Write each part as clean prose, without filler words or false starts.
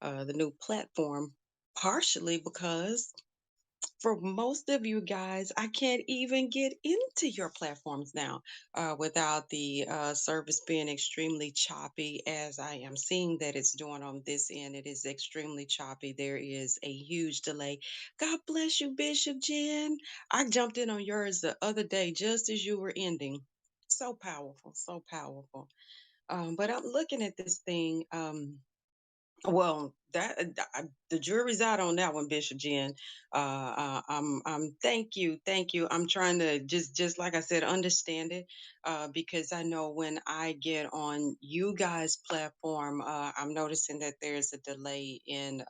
the new platform, partially because for most of you guys, I can't even get into your platforms now without the service being extremely choppy, as I am seeing that it's doing on this end. It is extremely choppy. There is a huge delay. God bless you, Bishop Jen. I jumped in on yours the other day just as you were ending. So powerful, so powerful. But I'm looking at this thing. Well, the jury's out on that one, Bishop Jen. Thank you, thank you. I'm trying to just like I said, understand it, because I know when I get on you guys' platform, I'm noticing that there's a delay in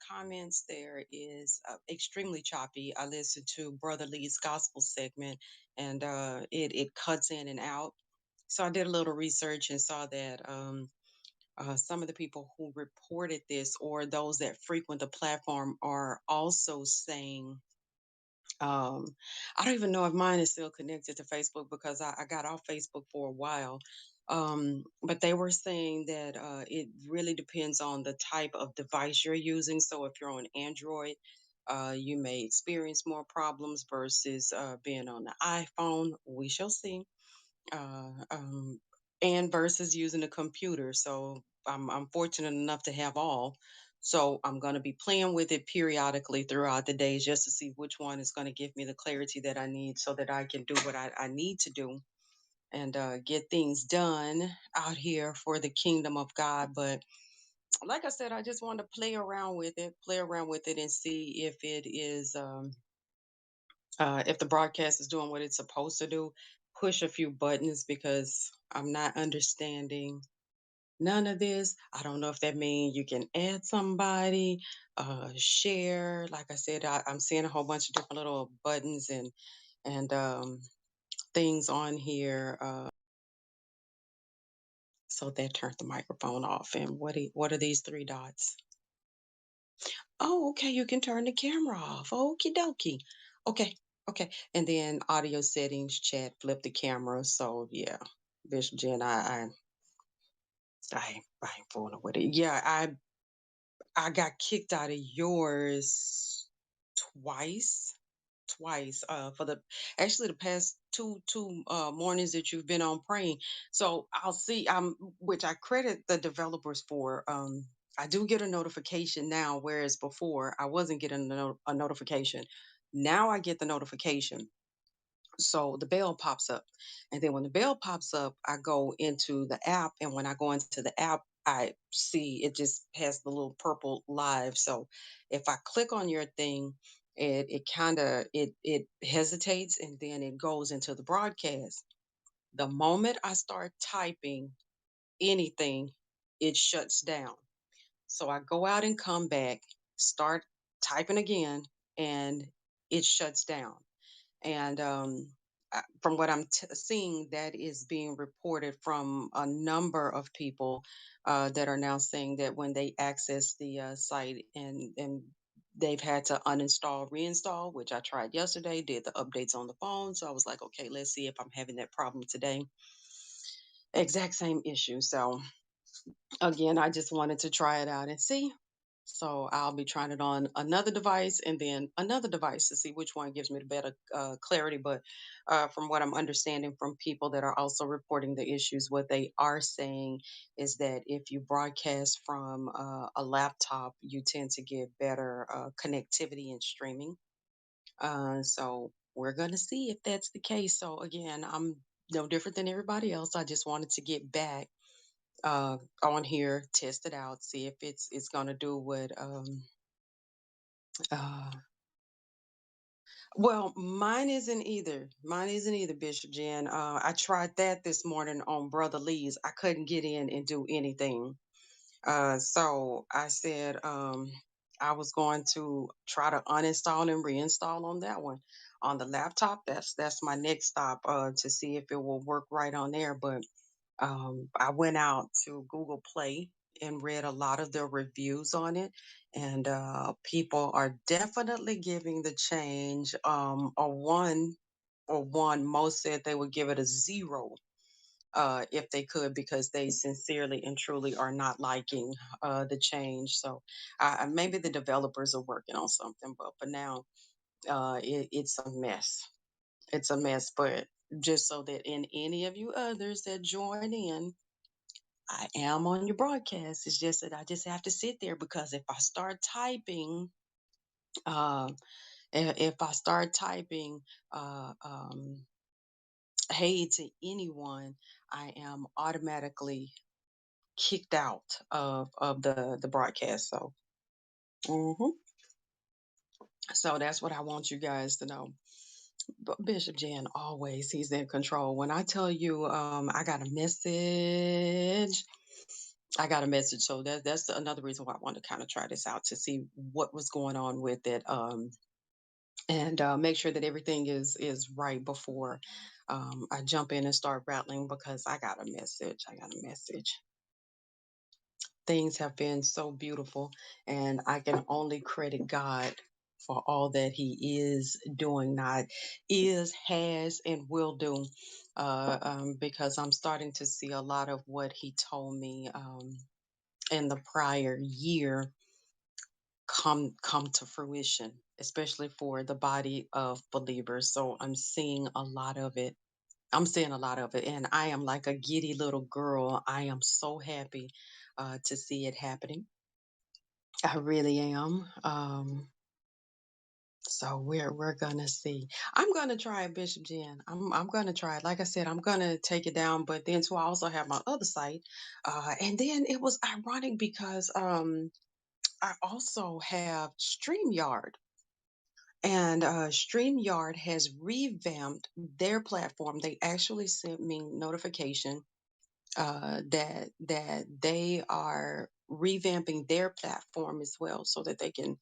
comments. There is extremely choppy. I listened to Brother Lee's gospel segment, and it cuts in and out. So I did a little research and saw that. Some of the people who reported this or those that frequent the platform are also saying, um, I don't even know if mine is still connected to Facebook because I got off Facebook for a while. But they were saying that it really depends on the type of device you're using. So if you're on Android, you may experience more problems versus being on the iPhone. We shall see, uh, um, and versus using a computer. So I'm fortunate enough to have all. So I'm going to be playing with it periodically throughout the days just to see which one is going to give me the clarity that I need so that I can do what I need to do and get things done out here for the kingdom of God. But like I said, I just want to play around with it and see if it is. If the broadcast is doing what it's supposed to do, push a few buttons because I'm not understanding none of this. I don't know if that means you can add somebody, share. Like I said, I'm seeing a whole bunch of different little buttons and things on here. So that turned the microphone off. And what are these three dots? Oh, okay. You can turn the camera off. Okie dokie. Okay. Okay. And then audio settings, chat, flip the camera. So yeah, Bishop Jen, I ain't fooling with it. Yeah, I got kicked out of yours twice. Twice. For the actually the past two mornings that you've been on praying. So I'll see which I credit the developers for. I do get a notification now, whereas before I wasn't getting a notification. Now I get the notification, so the bell pops up, and then when the bell pops up, I go into the app, and when I go into the app, I see it just has the little purple live. So if I click on your thing, it kind of it hesitates, and then it goes into the broadcast. The moment I start typing anything, it shuts down. So I go out and come back, start typing again, and it shuts down. And from what I'm seeing, that is being reported from a number of people that are now saying that when they access the site and they've had to uninstall, reinstall, which I tried yesterday, did the updates on the phone. So I was like, okay, let's see if I'm having that problem today. Exact same issue. So again, I just wanted to try it out and see. So I'll be trying it on another device and then another device to see which one gives me the better clarity. But from what I'm understanding from people that are also reporting the issues, what they are saying is that if you broadcast from a laptop, you tend to get better connectivity and streaming. So we're going to see if that's the case. So again, I'm no different than everybody else. I just wanted to get back on here, test it out, see if it's gonna do what uh well, mine isn't either. Mine isn't either, Bishop Jen. I tried that this morning on Brother Lee's. I couldn't get in and do anything. So I said I was going to try to uninstall and reinstall on that one. On the laptop, that's my next stop to see if it will work right on there. But I went out to Google Play and read a lot of the reviews on it, and people are definitely giving the change a one or one. Most said they would give it a zero. if they could, because they sincerely and truly are not liking the change. So maybe the developers are working on something, but for now, it's a mess. It's a mess. But just so that in any of you others that join in, I am on your broadcast. It's just that I just have to sit there, because if I start typing, uh, if I start typing, uh, um, hey to anyone, I am automatically kicked out of the broadcast. So, mhm. So that's what I want you guys to know. But Bishop Jan, always he's in control. When I tell you, I got a message. I got a message. So that's another reason why I wanted to kind of try this out, to see what was going on with it. And make sure that everything is right before I jump in and start rattling, because I got a message. I got a message. Things have been so beautiful, and I can only credit God for all that He is doing, not is, has, and will do. Because I'm starting to see a lot of what He told me in the prior year come to fruition, especially for the body of believers. So I'm seeing a lot of it. I'm seeing a lot of it, and I am like a giddy little girl. I am so happy to see it happening. I really am. So we're gonna see. I'm gonna try it, Bishop Jen. I'm gonna try it. Like I said, I'm gonna take it down, but then too, I also have my other site. And then it was ironic because I also have StreamYard. And StreamYard has revamped their platform. They actually sent me notification that they are revamping their platform as well, so that they can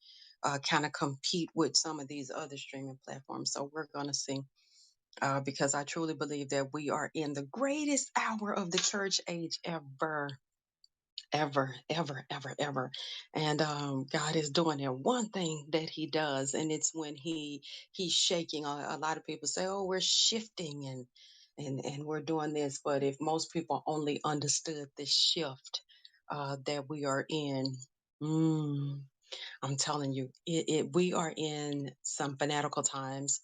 kind of compete with some of these other streaming platforms. So we're going to see, because I truly believe that we are in the greatest hour of the church age ever. Ever. And God is doing that one thing that He does, and it's when He's shaking. A lot of people say, "Oh, we're shifting and we're doing this," but if most people only understood the shift that we are in, mm, I'm telling you, we are in some fanatical times.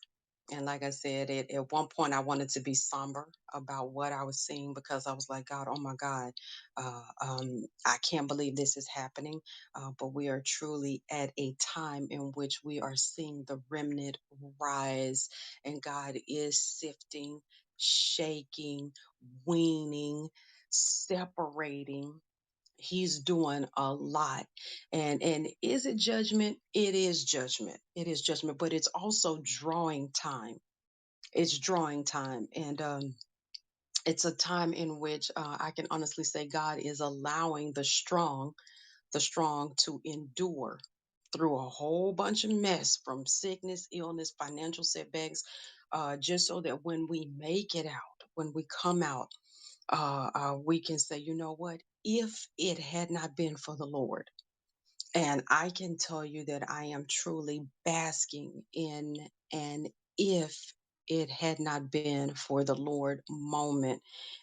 And like I said, at one point I wanted to be somber about what I was seeing, because I was like, God, oh my God, I can't believe this is happening. But we are truly at a time in which we are seeing the remnant rise, and God is sifting, shaking, weaning, separating. He's doing a lot. And is it judgment? It is judgment. It is judgment, but it's also drawing time. It's drawing time. And it's a time in which I can honestly say God is allowing the strong to endure through a whole bunch of mess, from sickness, illness, financial setbacks, just so that when we make it out, when we come out, we can say, you know what? If it had not been for the Lord, and I can tell you that I am truly basking in an if it had not been for the Lord moment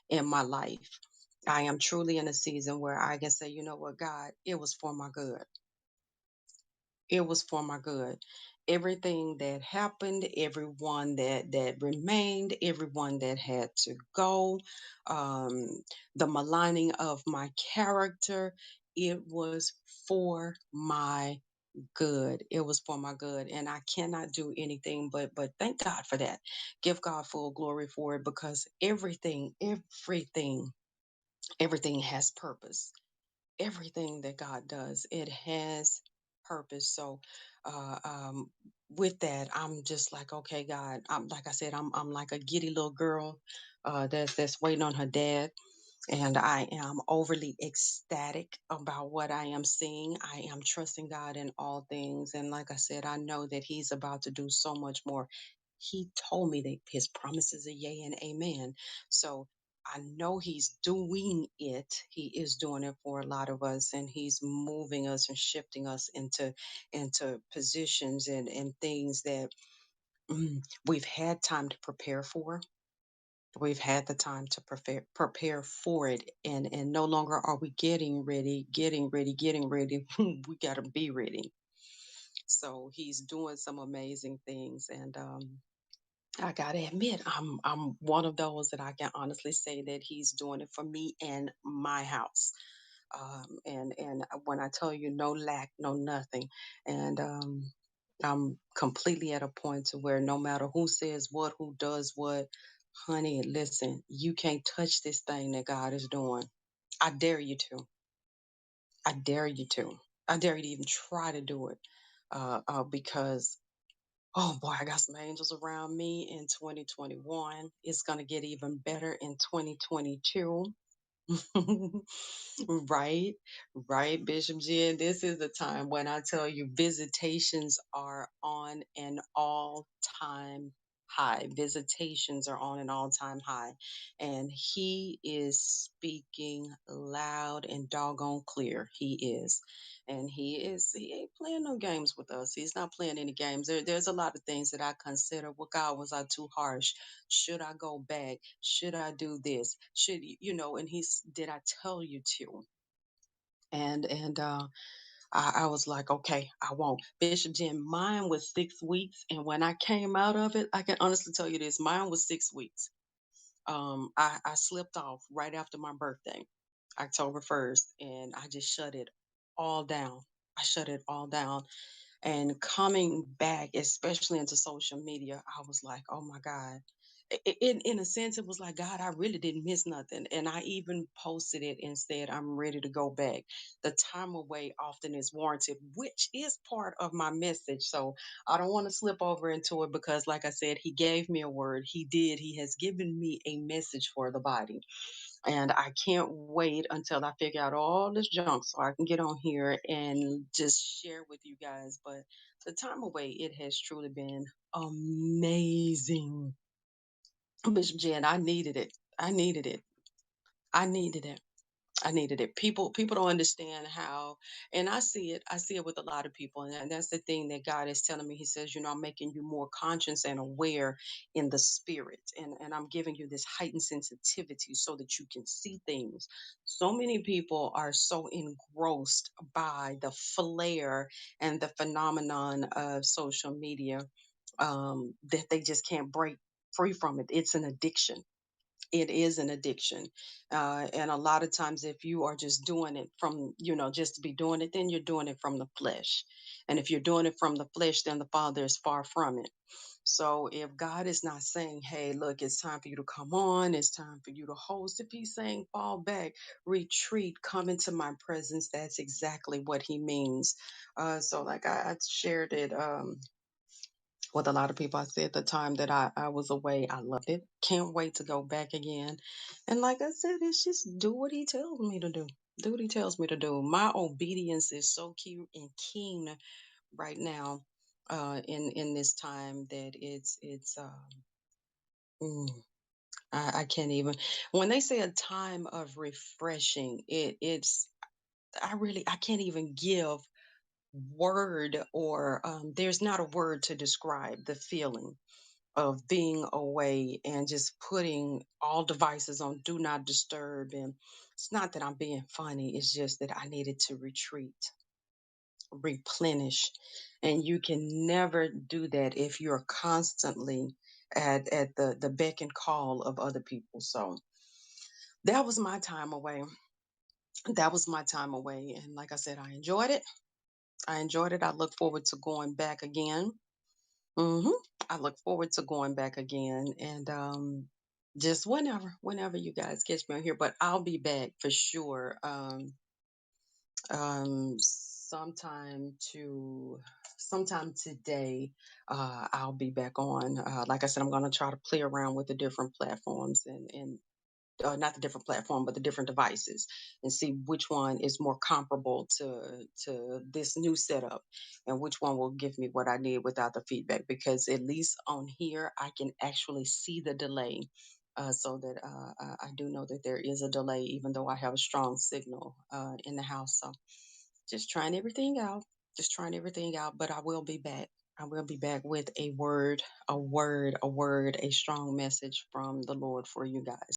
in my life. I am truly in a season where I can say, you know what, God, it was for my good. It was for my good. Everything that happened, everyone that remained, everyone that had to go, the maligning of my character, it was for my good. It was for my good, and I cannot do anything but thank God for that. Give God full glory for it, because everything has purpose. Everything that God does, it has purpose. So, uh, um, with that, I'm just like, okay, God. I'm like I said, I'm like a giddy little girl, that's waiting on her dad, and I am overly ecstatic about what I am seeing. I am trusting God in all things. And like I said, I know that He's about to do so much more. He told me that His promises are yea and amen. So I know He's doing it. He is doing it for a lot of us, and He's moving us and shifting us into positions and things that we've had time to prepare for, We've had the time to prepare for it, and no longer are we getting ready. We got to be ready. So he's doing some amazing things, and I gotta admit, I'm one of those that I can honestly say that he's doing it for me and my house. And when I tell you no lack, no nothing, and I'm completely at a point to where no matter who says what, who does what, honey, listen, you can't touch this thing that God is doing. I dare you to. I dare you to. I dare you to even try to do it. Because oh boy, I got some angels around me in 2021. It's gonna get even better in 2022. Right, right, Bishop Jen. This is the time when I tell you visitations are on an all time high. Visitations are on an all time high. And he is speaking loud and doggone clear. He is. And he ain't playing no games with us. He's not playing any games. There's a lot of things that I consider, well, God, was I too harsh? Should I go back? Should I do this? Should you know? And he's, did I tell you to? And I was like, okay, I won't. Bishop Jim, mine was 6 weeks, and when I came out of it, I can honestly tell you this: mine was 6 weeks. I slipped off right after my birthday, October 1st, and I just shut it all down. I shut it all down, and coming back, especially into social media, I was like, oh my God. In a sense, it was like, God, I really didn't miss nothing. And I even posted it and said, I'm ready to go back. The time away often is warranted, which is part of my message. So I don't want to slip over into it because, like I said, he gave me a word. He did. He has given me a message for the body. And I can't wait until I figure out all this junk so I can get on here and just share with you guys. But the time away, it has truly been amazing. Bishop Jen, I needed it. I needed it. I needed it. I needed it. People don't understand how, and I see it. I see it with a lot of people, and that's the thing that God is telling me. He says, you know, I'm making you more conscious and aware in the spirit, and I'm giving you this heightened sensitivity so that you can see things. So many people are so engrossed by the flair and the phenomenon of social media, that they just can't break free from it. It's an addiction. It is an addiction. And a lot of times, if you are just doing it from, just to be doing it, then you're doing it from the flesh. And if you're doing it from the flesh, then the Father is far from it. So if God is not saying, hey, look, it's time for you to come on, it's time for you to host, if He's saying fall back, retreat, come into my presence, that's exactly what He means. So, like I shared it. With a lot of people. I said the time that I was away, I loved it. Can't wait to go back again. And like I said, it's just do what he tells me to do. Do what he tells me to do. My obedience is so key and keen right now, in this time, that mm, I can't even, when they say a time of refreshing, it's, I can't even give word, or there's not a word to describe the feeling of being away and just putting all devices on do not disturb. And it's not that I'm being funny, it's just that I needed to retreat, replenish. And you can never do that if you're constantly at the beck and call of other people. So that was my time away. That was my time away. And like I said, I enjoyed it. I enjoyed it. I look forward to going back again. hmm I look forward to going back again, and just whenever you guys catch me on here, but I'll be back for sure. Sometime today, I'll be back on. Like I said, I'm going to try to play around with the different platforms, and not the different platform, but the different devices, and see which one is more comparable to this new setup, and which one will give me what I need without the feedback. Because at least on here, I can actually see the delay, so that I do know that there is a delay, even though I have a strong signal in the house. So just trying everything out, just trying everything out. But I will be back. I will be back with a word, a strong message from the Lord for you guys.